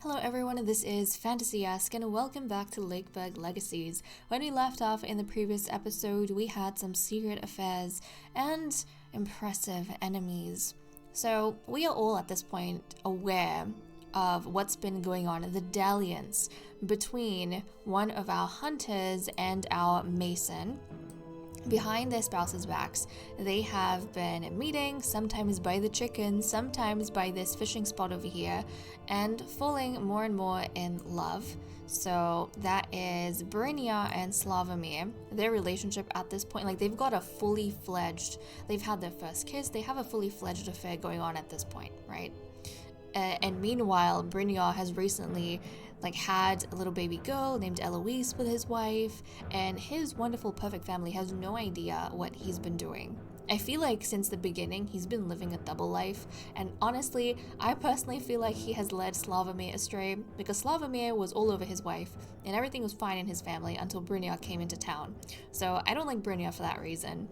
Hello everyone, this is Fantasy-esque and welcome back to Lakeburg Legacies. When we left off in the previous episode, we had some secret affairs and impressive enemies. So we are all at this point aware of what's been going on, the dalliance between one of our hunters and our mason. Behind their spouses' backs, they have been meeting, sometimes by the chickens, sometimes by this fishing spot over here, and falling more and more in love. So that is Brynja and Slavomir. Their relationship at this point, like they've got a fully fledged, they've had their first kiss, they have a fully fledged affair going on at this point, right? And meanwhile, Brynja has recently had a little baby girl named Eloise with his wife, and his wonderful perfect family has no idea what he's been doing. I feel like since the beginning he's been living a double life, and honestly I personally feel like he has led Slavomir astray, because Slavomir was all over his wife and everything was fine in his family until Brynja came into town. So I don't like Brynja for that reason.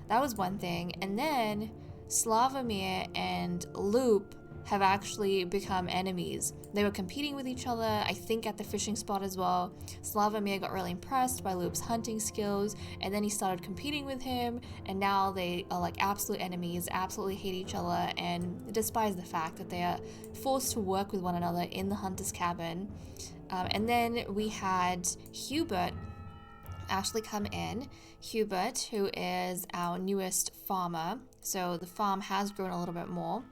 That was one thing. And then Slavomir and Loop have actually become enemies. They were competing with each other, I think at the fishing spot as well. Slavomir got really impressed by Loop's hunting skills, and then he started competing with him, and now they are like absolute enemies, absolutely hate each other, and despise the fact that they are forced to work with one another in the hunter's cabin. And then we had Hubert actually come in. Hubert, who is our newest farmer, so the farm has grown a little bit more.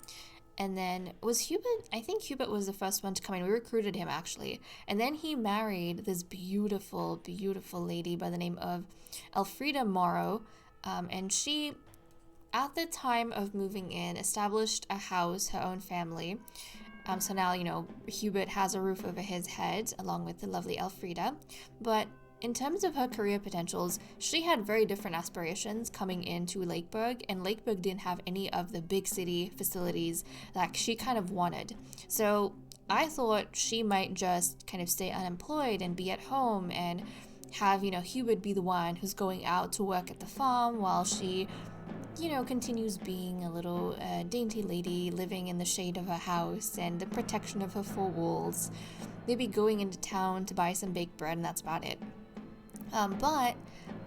And then was Hubert, I think Hubert was the first one to come in. We recruited him actually. And then he married this beautiful, beautiful lady by the name of Elfrida Morrow. And she, at the time of moving in, established a house, her own family. So now, Hubert has a roof over his head along with the lovely Elfrida. But in terms of her career potentials, she had very different aspirations coming into Lakeburg, and Lakeburg didn't have any of the big city facilities that she kind of wanted. So I thought she might just kind of stay unemployed and be at home and have, Hubert be the one who's going out to work at the farm while she, continues being a little dainty lady living in the shade of her house and the protection of her four walls. Maybe going into town to buy some baked bread, and that's about it. But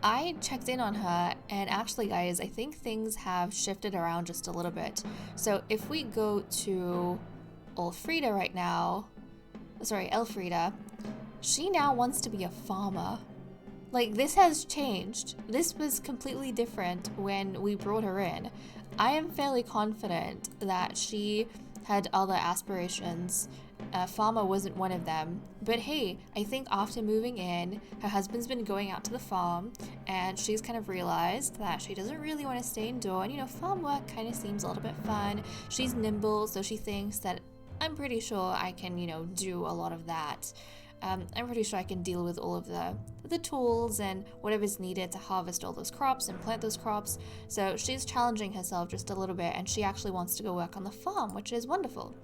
I checked in on her, and actually, guys, I think things have shifted around just a little bit. So if we go to Elfrida right now, Elfrida, she now wants to be a farmer. Like, this has changed. This was completely different when we brought her in. I am fairly confident that she had other aspirations. Farmer wasn't one of them. But hey, I think after moving in, her husband's been going out to the farm, and she's kind of realized that she doesn't really want to stay indoor, and farm work kind of seems a little bit fun. She's nimble, so she thinks that I'm pretty sure I can, do a lot of that. I'm pretty sure I can deal with all of the tools and whatever's needed to harvest all those crops and plant those crops. So she's challenging herself just a little bit, and she actually wants to go work on the farm, which is wonderful.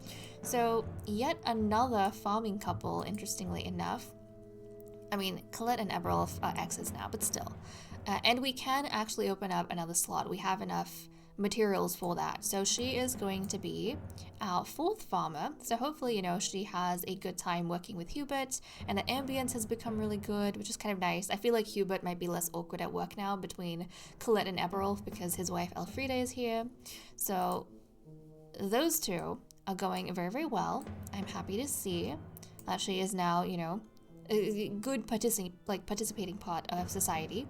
So yet another farming couple, interestingly enough. I mean, Colette and Eberolf are exes now, but still. And we can actually open up another slot. We have enough materials for that. So she is going to be our fourth farmer. So hopefully, she has a good time working with Hubert, and the ambience has become really good, which is kind of nice. I feel like Hubert might be less awkward at work now between Colette and Eberolf because his wife Elfrida is here. So those two are going very, very well. I'm happy to see that she is now, a good participating part of society.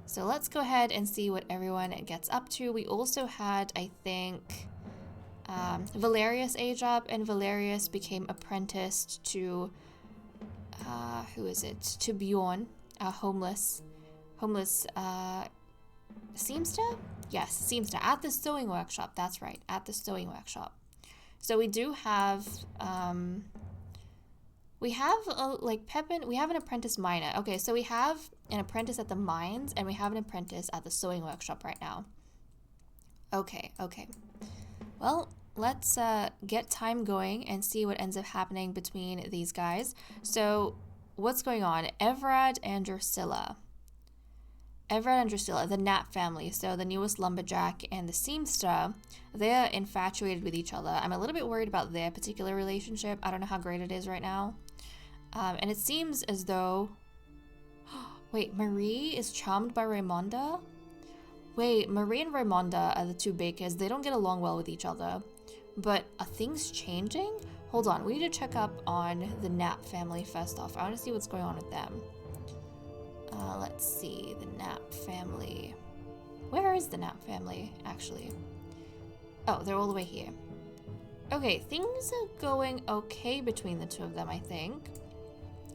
So let's go ahead and see what everyone gets up to. We also had, I think, Valerius age up, and Valerius became apprenticed to, to Bjorn, a homeless seamster? Yes, seamster, at the sewing workshop. That's right, at the sewing workshop. So we do have, we have Pepin, we have an apprentice miner. Okay, so we have an apprentice at the mines, and we have an apprentice at the sewing workshop right now. Okay. Well, let's get time going and see what ends up happening between these guys. So what's going on? Evrad and Drusilla. Everett and Drusilla, the Knapp family, so the newest lumberjack and the seamster, they're infatuated with each other. I'm a little bit worried about their particular relationship. I don't know how great it is right now. And it seems as though... Wait, Marie is charmed by Raymonda? Wait, Marie and Raymonda are the two bakers. They don't get along well with each other. But are things changing? Hold on, we need to check up on the Knapp family first off. I want to see what's going on with them. Let's see, the Knapp family. Where is the Knapp family, actually? Oh, they're all the way here. Okay, things are going okay between the two of them, I think.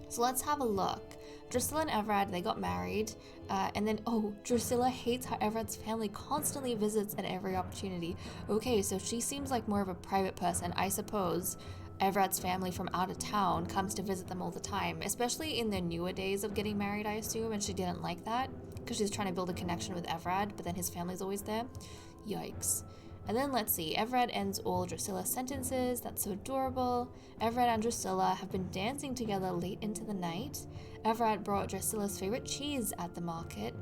So let's have a look. Drusilla and Everett, they got married. And then, oh, Drusilla hates how Everett's family constantly visits at every opportunity. Okay, so she seems like more of a private person, I suppose. Everett's family from out of town comes to visit them all the time, especially in their newer days of getting married, I assume, and she didn't like that because she's trying to build a connection with Everett, but then his family's always there. Yikes. And then let's see, Everett ends all Drusilla's sentences. That's so adorable. Everett and Drusilla have been dancing together late into the night. Everett brought Drusilla's favorite cheese at the market.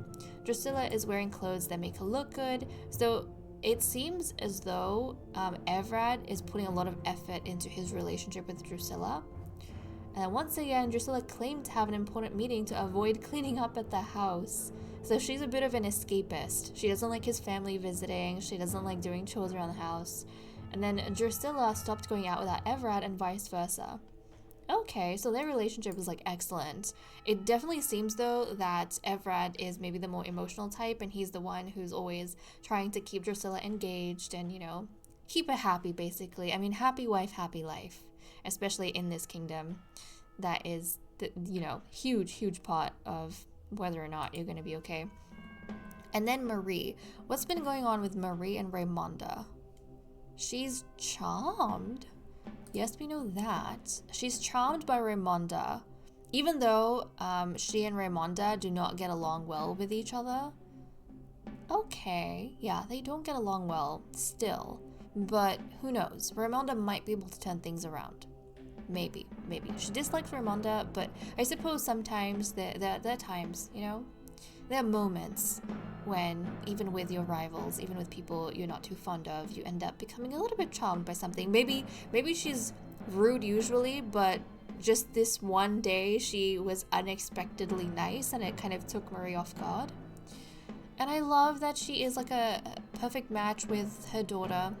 Drusilla is wearing clothes that make her look good, so it seems as though Everett is putting a lot of effort into his relationship with Drusilla. And then once again, Drusilla claimed to have an important meeting to avoid cleaning up at the house. So she's a bit of an escapist. She doesn't like his family visiting. She doesn't like doing chores around the house. And then Drusilla stopped going out without Everett and vice versa. Okay, so their relationship is like excellent. It definitely seems though that Everett is maybe the more emotional type and he's the one who's always trying to keep Drusilla engaged and, you know, keep her happy basically. I mean, happy wife, happy life, especially in this kingdom. That is the, you know, huge part of whether or not you're going to be okay. And then Marie. What's been going on with Marie and Raymonda? She's charmed. Yes, we know that. She's charmed by Raymonda, even though she and Raymonda do not get along well with each other. Okay, yeah, they don't get along well still, but who knows? Raymonda might be able to turn things around. Maybe. She dislikes Raymonda, but I suppose sometimes there are times, you know? There are moments when, even with your rivals, even with people you're not too fond of, you end up becoming a little bit charmed by something. Maybe she's rude usually, but just this one day she was unexpectedly nice and it kind of took Marie off guard. And I love that she is like a perfect match with her daughter.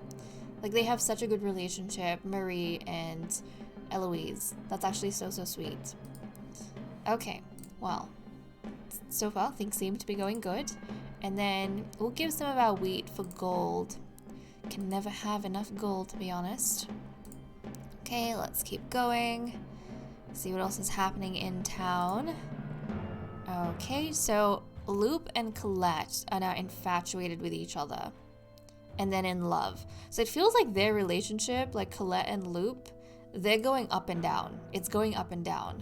Like they have such a good relationship, Marie and Eloise. That's actually so sweet. Okay, well, so far things seem to be going good. And then we'll give some of our wheat for gold. Can never have enough gold, to be honest. Okay, let's keep going. See what else is happening in town. Okay, so Loop and Colette are now infatuated with each other. And then in love. So it feels like their relationship, like Colette and Loop, they're going up and down. It's going up and down.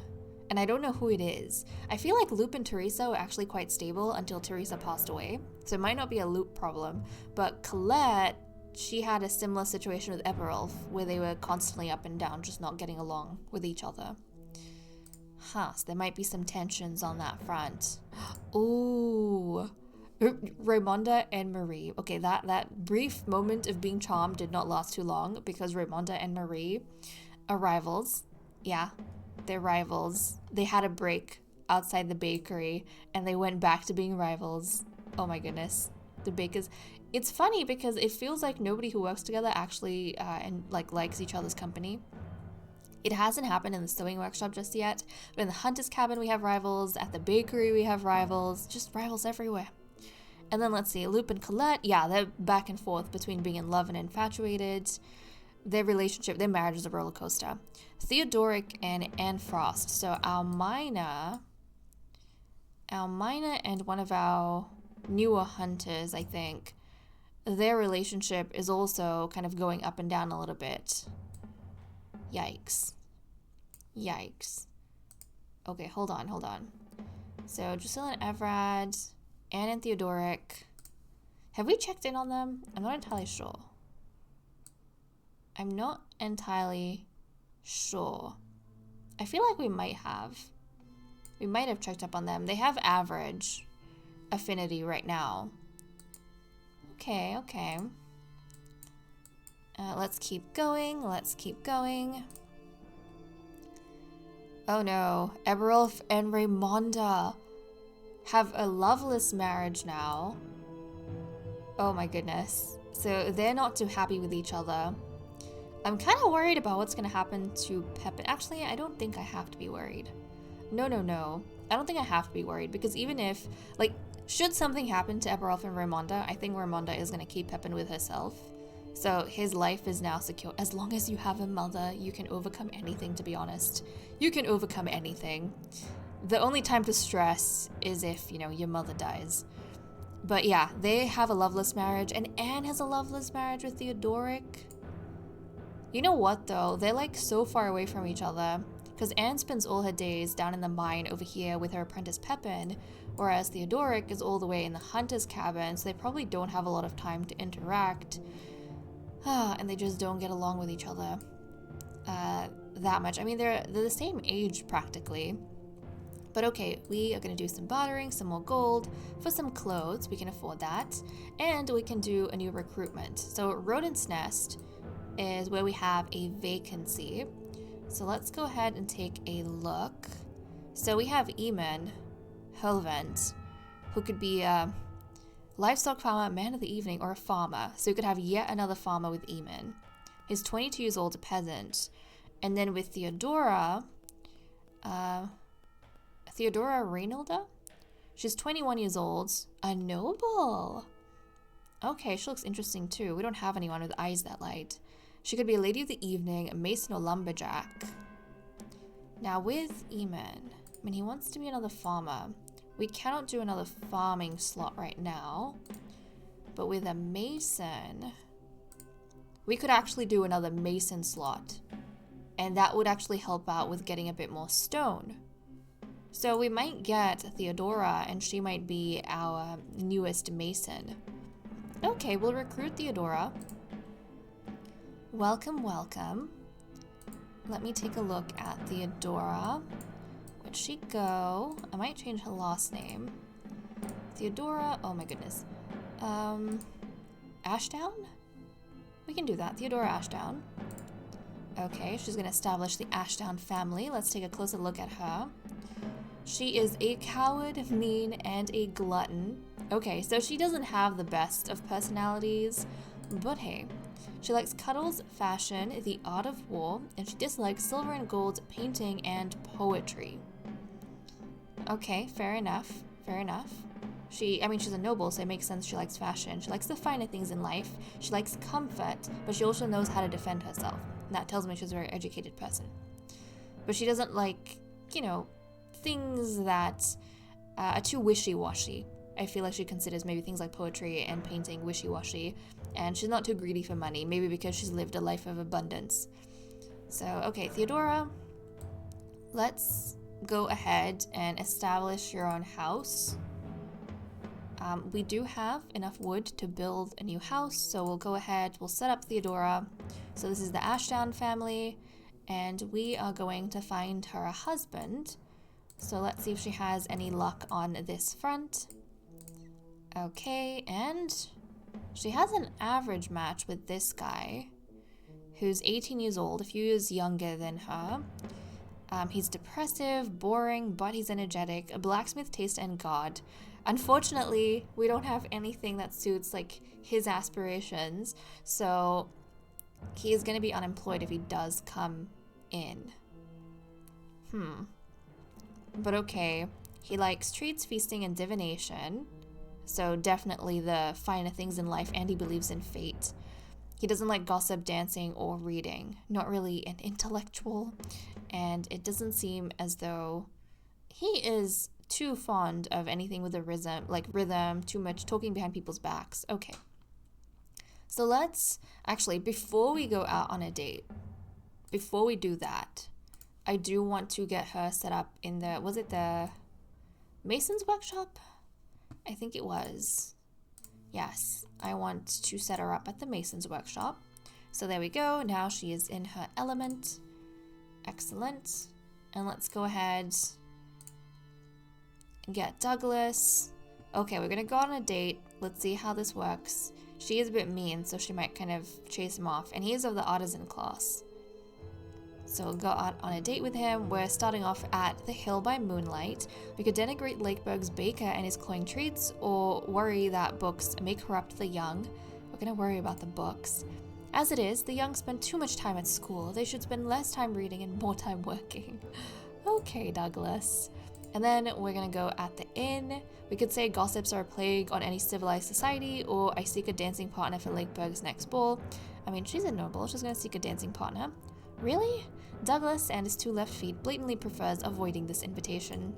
And I don't know who it is. I feel like Loop and Teresa were actually quite stable until Teresa passed away. So it might not be a Loop problem. But Colette, she had a similar situation with Eberulf, where they were constantly up and down, just not getting along with each other. So there might be some tensions on that front. Ooh. Raymonda and Marie. Okay, that brief moment of being charmed did not last too long because Raymonda and Marie are rivals. Yeah, they're rivals. They had a break outside the bakery and they went back to being rivals. Oh my goodness. The bakers. It's funny because it feels like nobody who works together actually likes each other's company. It hasn't happened in the sewing workshop just yet, but in the hunter's cabin we have rivals, at the bakery we have rivals, just rivals everywhere. And then let's see, Loop and Colette, yeah, they're back and forth between being in love and infatuated. Their relationship, their marriage is a roller coaster. Theodoric and Anne Frost. So Almina and one of our newer hunters, I think, their relationship is also kind of going up and down a little bit. Yikes. Okay, hold on. So Drusilla and Everett, Anne and Theodoric. Have we checked in on them? I'm not entirely sure. I feel like we might have. We might have checked up on them. They have average. affinity right now. Okay, okay. Let's keep going. Let's keep going. Oh no, Eberulf and Raymonda have a loveless marriage now. Oh my goodness. So they're not too happy with each other. I'm kind of worried about what's going to happen to Pepin. Actually, I don't think I have to be worried. No, no, no. I don't think I have to be worried because even if, like, should something happen to Eberulf and Raymonda, I think Raymonda is going to keep Pepin with herself. So his life is now secure. As long as you have a mother, you can overcome anything, to be honest. You can overcome anything. The only time to stress is if, you know, your mother dies. But yeah, they have a loveless marriage, and Anne has a loveless marriage with Theodoric. You know what, though? They're, like, so far away from each other. Because Anne spends all her days down in the mine over here with her apprentice Pepin, whereas Theodoric is all the way in the hunter's cabin, so they probably don't have a lot of time to interact. And they just don't get along with each other that much. I mean, they're the same age, practically. But okay, we are going to do some bartering, some more gold for some clothes. We can afford that. And we can do a new recruitment. So Rodent's Nest is where we have a vacancy. So let's go ahead and take a look. So we have Eamon Helvent, who could be a livestock farmer, man of the evening, or a farmer. So we could have yet another farmer with Eamon. He's 22 years old, a peasant. And then with Theodora Reynolda? She's 21 years old, a noble. Okay, she looks interesting too. We don't have anyone with eyes that light. She could be a lady of the evening, a mason or lumberjack. Now with Eamon, I mean, he wants to be another farmer. We cannot do another farming slot right now. But with a mason, we could actually do another mason slot. And that would actually help out with getting a bit more stone. So we might get Theodora, and she might be our newest mason. Okay, we'll recruit Theodora. Welcome, welcome. Let me take a look at Theodora. Where'd she go? I might change her last name. Theodora, oh my goodness. Ashdown? We can do that, Theodora Ashdown. Okay, she's gonna establish the Ashdown family. Let's take a closer look at her. She is a coward, mean, and a glutton. Okay, so she doesn't have the best of personalities, but hey. She likes cuddles, fashion, the art of war, and she dislikes silver and gold, painting, and poetry. Okay, fair enough, fair enough. She's a noble, so it makes sense she likes fashion. She likes the finer things in life. She likes comfort, but she also knows how to defend herself. And that tells me she's a very educated person. But she doesn't like, you know, things that are too wishy-washy. I feel like she considers maybe things like poetry and painting wishy-washy, and she's not too greedy for money, maybe because she's lived a life of abundance. So, okay, Theodora, let's go ahead and establish your own house. We do have enough wood to build a new house, so we'll go ahead, we'll set up Theodora. So this is the Ashdown family, and we are going to find her a husband. So let's see if she has any luck on this front. Okay, and she has an average match with this guy, who's 18 years old, a few years younger than her. He's depressive, boring, but he's energetic, a blacksmith taste, and god. Unfortunately, we don't have anything that suits, like, his aspirations, so he is going to be unemployed if he does come in. But okay, he likes treats, feasting, and divination, so definitely the finer things in life, and he believes in fate. He doesn't like gossip, dancing, or reading. Not really an intellectual, and it doesn't seem as though he is too fond of anything with a rhythm, too much talking behind people's backs. Okay. So let's, actually, before we go out on a date, before we do that, I do want to get her set up in the, was it the Mason's workshop? I think it was. Yes, I want to set her up at the Mason's workshop. So there we go. Now she is in her element. Excellent. And let's go ahead and get Douglas Okay, we're gonna go on a date. Let's see how this works. She is a bit mean, so she might kind of chase him off. And he is of the artisan class. So we'll go out on a date with him. We're starting off at the Hill by Moonlight. We could denigrate Lakeburg's baker and his cloying treats, or worry that books may corrupt the young. We're gonna worry about the books. As it is, the young spend too much time at school. They should spend less time reading and more time working. Okay, Douglas. And then we're gonna go at the inn. We could say gossips are a plague on any civilized society, or I seek a dancing partner for Lakeburg's next ball. I mean, she's a noble. She's gonna seek a dancing partner. Really? Douglas and his 2 left feet blatantly prefers avoiding this invitation.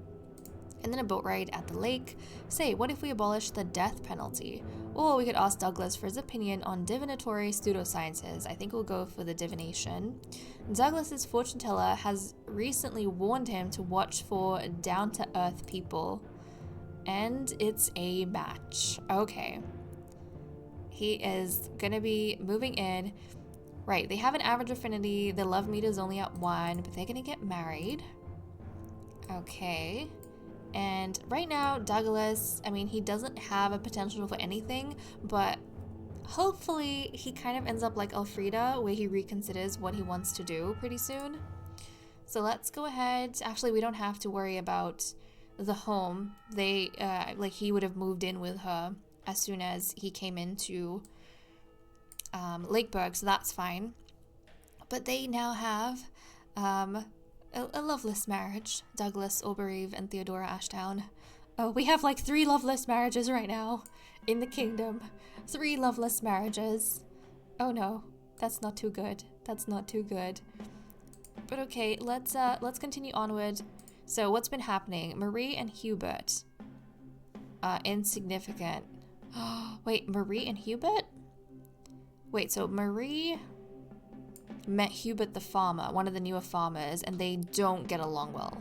And then a boat ride at the lake. Say, what if we abolish the death penalty? Or we could ask Douglas for his opinion on divinatory pseudosciences. I think we'll go for the divination. Douglas's fortune teller has recently warned him to watch for down-to-earth people. And it's a match. Okay. He is gonna be moving in. Right, they have an average affinity. Their love meter is only at 1, but they're gonna get married. Okay. And right now, Douglas, I mean, he doesn't have a potential for anything, but hopefully he kind of ends up like Elfrida, where he reconsiders what he wants to do pretty soon. So let's go ahead. Actually, we don't have to worry about the home. They, like, he would have moved in with her as soon as he came into Lakeburg, so that's fine. But they now have a loveless marriage. Douglas Obereve and Theodora Ashdown. Oh, we have like 3 loveless marriages right now in the kingdom. 3 loveless marriages. Oh no, that's not too good. That's not too good. But okay, let's continue onward. So what's been happening? Marie and Hubert. Insignificant. Wait, Marie and Hubert? Wait, so Marie met Hubert the farmer, one of the newer farmers, and they don't get along well.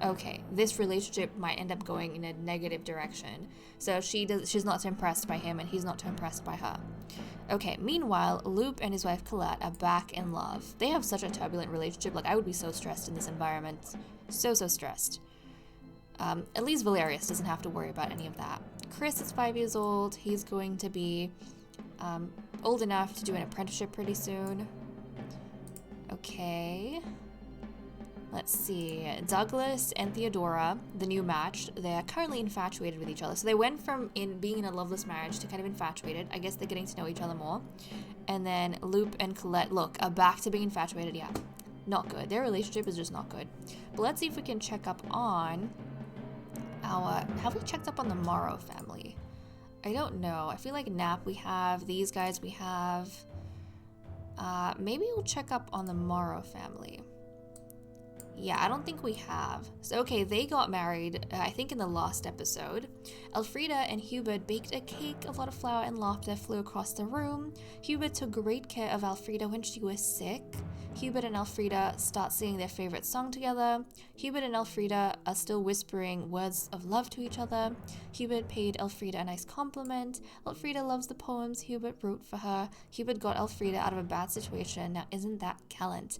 Okay, this relationship might end up going in a negative direction. So she's not too impressed by him, and he's not too impressed by her. Okay, meanwhile, Loop and his wife Colette are back in love. They have such a turbulent relationship. Like, I would be so stressed in this environment. So stressed. At least Valerius doesn't have to worry about any of that. Chris is 5 years old. He's going to be old enough to do an apprenticeship pretty soon. Okay. Let's see. Douglas and Theodora, the new match, they're currently infatuated with each other. So they went from being in a loveless marriage to kind of infatuated. I guess they're getting to know each other more. And then Loop and Colette, look, are back to being infatuated. Yeah, not good. Their relationship is just not good. But let's see if we can check up on our... Have we checked up on the Morrow family? I don't know. I feel like Nap we have. These guys we have. Maybe we'll check up on the Morrow family. Yeah, I don't think we have. So, okay, they got married, I think in the last episode. Elfrida and Hubert baked a cake. A lot of flour and laughter flew across the room. Hubert took great care of Elfrida when she was sick. Hubert and Elfrida start singing their favorite song together. Hubert and Elfrida are still whispering words of love to each other. Hubert paid Elfrida a nice compliment. Elfrida loves the poems Hubert wrote for her. Hubert got Elfrida out of a bad situation. Now, isn't that gallant?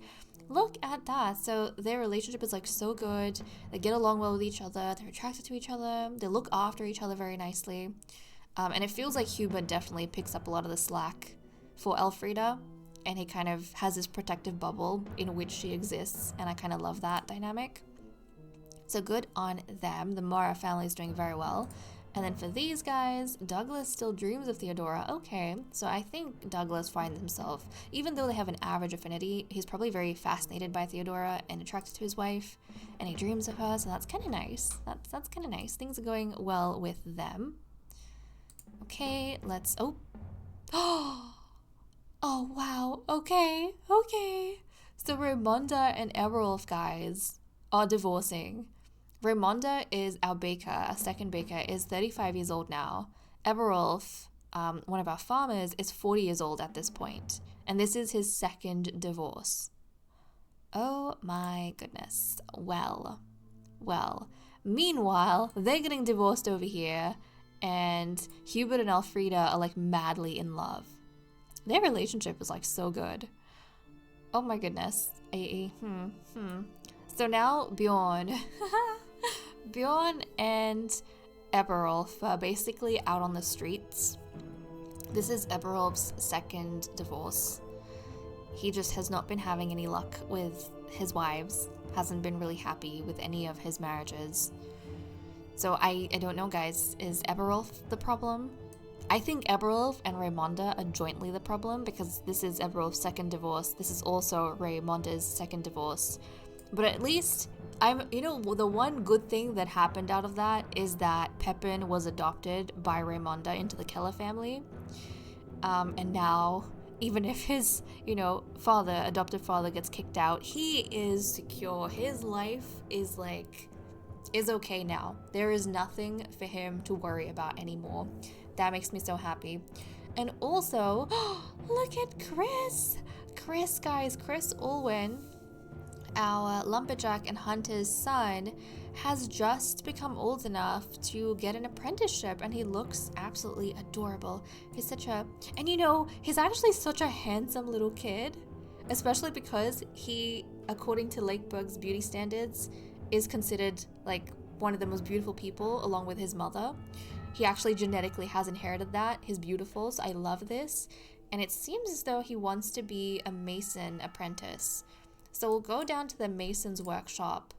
Look at that. So their relationship is like so good. They get along well with each other. They're attracted to each other. They look after each other very nicely. And it feels like Hubert definitely picks up a lot of the slack for Elfrida. And he kind of has this protective bubble in which she exists. And I kind of love that dynamic. So good on them. The Mara family is doing very well. And then for these guys, Douglas still dreams of Theodora. Okay, so I think Douglas finds himself, even though they have an average affinity, he's probably very fascinated by Theodora and attracted to his wife, and he dreams of her, so that's kind of nice. That's kind of nice. Things are going well with them. Okay, let's... Oh! Oh, wow. Okay. So Raimonda and Everolf guys are divorcing. Raimonda is our baker, our second baker, is 35 years old now. Everolf, one of our farmers, is 40 years old at this point. And this is his second divorce. Oh my goodness. Well. Meanwhile, they're getting divorced over here. And Hubert and Elfrida are like madly in love. Their relationship is like so good. Oh my goodness. So now Bjorn... Bjorn and Eberolf basically out on the streets. This is Eberolf's second divorce. He just has not been having any luck with his wives, hasn't been really happy with any of his marriages. So I don't know, guys, is Eberolf the problem? I think Eberolf and Raymonda are jointly the problem, because this is Eberolf's second divorce. This is also Raymonda's second divorce. But at least, the one good thing that happened out of that is that Pepin was adopted by Raymonda into the Keller family. And now, even if his, adoptive father gets kicked out, he is secure. His life is okay now. There is nothing for him to worry about anymore. That makes me so happy. And also, look at Chris! Chris Ulwin, our lumberjack and hunter's son, has just become old enough to get an apprenticeship, and he looks absolutely adorable. He's he's actually such a handsome little kid, especially because he, according to Lakeburg's beauty standards, is considered one of the most beautiful people along with his mother. He actually genetically has inherited that. He's beautiful, so I love this. And it seems as though he wants to be a mason apprentice. So we'll go down to the mason's workshop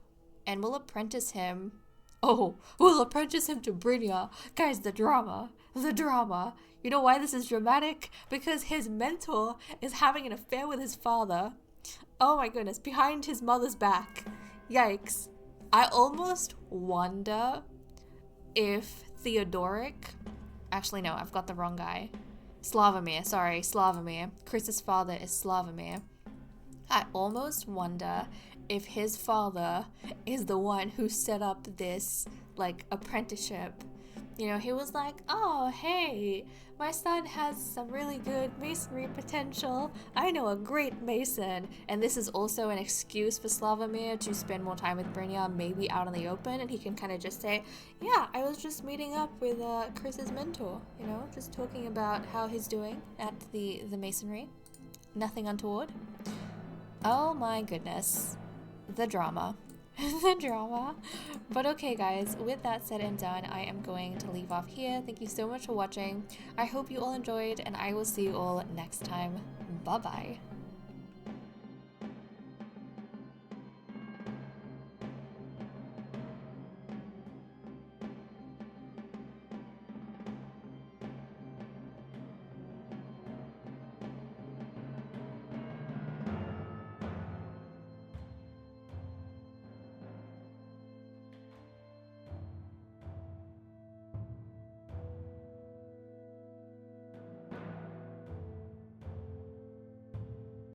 and we'll apprentice him. We'll apprentice him to Brynja. Guys, the drama. You know why this is dramatic? Because his mentor is having an affair with his father. Oh my goodness, behind his mother's back. Yikes. I almost wonder if Theodoric... Actually, no, I've got the wrong guy. Slavomir. Chris's father is Slavomir. I almost wonder if his father is the one who set up this, apprenticeship. He was like, oh, hey, my son has some really good masonry potential. I know a great mason. And this is also an excuse for Slavomir to spend more time with Brynja, maybe out in the open, and he can kind of just say, yeah, I was just meeting up with Chris's mentor, just talking about how he's doing at the masonry. Nothing untoward. Oh my goodness. The drama. But okay, guys, with that said and done, I am going to leave off here. Thank you so much for watching. I hope you all enjoyed, and I will see you all next time. Bye bye.